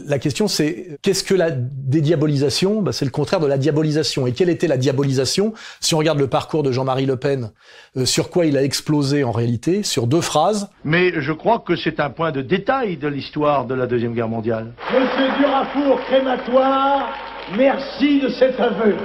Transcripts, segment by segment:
la question c'est, qu'est-ce que la dédiabolisation? C'est le contraire de la diabolisation. Et quelle était la diabolisation? Si on regarde le parcours de Jean-Marie Le Pen, sur quoi il a explosé en réalité? Sur 2 phrases. Mais je crois que c'est un point de détail de l'histoire de la Deuxième Guerre mondiale. Monsieur Durafour, crématoire, merci de cet aveu.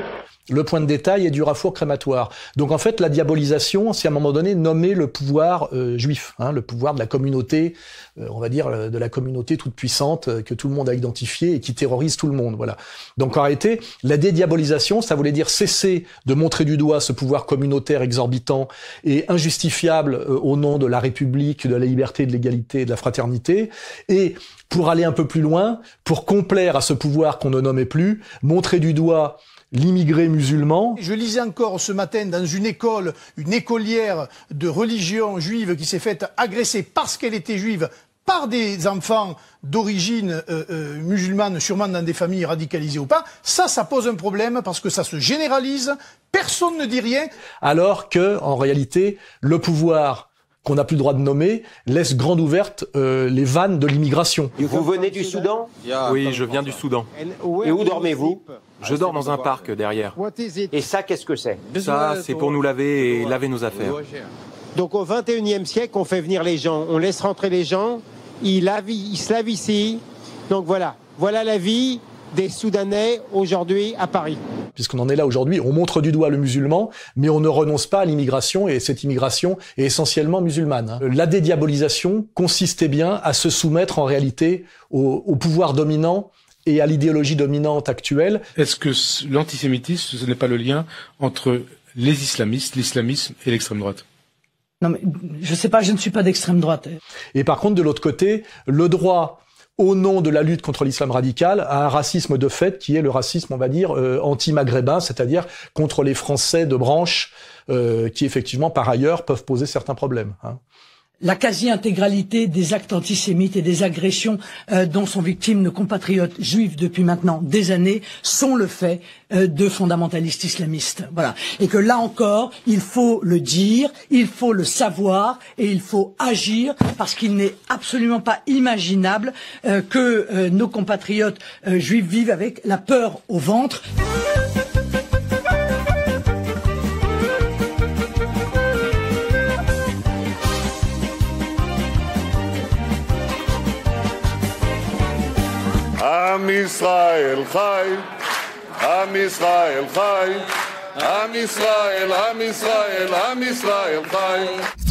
Le point de détail est Durafour crématoire. Donc en fait, la diabolisation, c'est à un moment donné nommer le pouvoir juif, le pouvoir de la communauté, on va dire de la communauté toute puissante que tout le monde a identifiée et qui terrorise tout le monde. Voilà. Donc en réalité, la dédiabolisation, ça voulait dire cesser de montrer du doigt ce pouvoir communautaire exorbitant et injustifiable au nom de la République, de la liberté, de l'égalité et de la fraternité, et pour aller un peu plus loin, pour complaire à ce pouvoir qu'on ne nommait plus, montrer du doigt l'immigré musulman. Je lisais encore ce matin dans une école, une écolière de religion juive qui s'est faite agresser parce qu'elle était juive par des enfants d'origine musulmane, sûrement dans des familles radicalisées ou pas. Ça pose un problème parce que ça se généralise, personne ne dit rien. Alors que, en réalité, le pouvoir qu'on n'a plus le droit de nommer, laisse grande ouverte les vannes de l'immigration. Vous venez du Soudan? Oui, je viens du Soudan. Et où dormez-vous? Je dors dans un parc derrière. Et ça, qu'est-ce que c'est? Ça, c'est pour nous laver et laver nos affaires. Donc au XXIe siècle, on fait venir les gens, on laisse rentrer les gens, ils se lavent ici. Donc voilà la vie des Soudanais aujourd'hui à Paris. Puisqu'on en est là aujourd'hui, on montre du doigt le musulman, mais on ne renonce pas à l'immigration, et cette immigration est essentiellement musulmane. La dédiabolisation consistait bien à se soumettre en réalité au pouvoir dominant et à l'idéologie dominante actuelle. Est-ce que l'antisémitisme, ce n'est pas le lien entre les islamistes, l'islamisme et l'extrême droite? Non mais, je sais pas, je ne suis pas d'extrême droite. Et par contre, de l'autre côté, le droit, au nom de la lutte contre l'islam radical, à un racisme de fait qui est le racisme, on va dire, anti-maghrébin, c'est-à-dire contre les Français de branche, qui effectivement, par ailleurs, peuvent poser certains problèmes. La quasi-intégralité des actes antisémites et des agressions dont sont victimes nos compatriotes juifs depuis maintenant des années sont le fait de fondamentalistes islamistes. Voilà. Et que là encore, il faut le dire, il faut le savoir et il faut agir parce qu'il n'est absolument pas imaginable que nos compatriotes juifs vivent avec la peur au ventre. עם ישראל חי, עם ישראל חי, עם ישראל, עם ישראל, עם ישראל חי.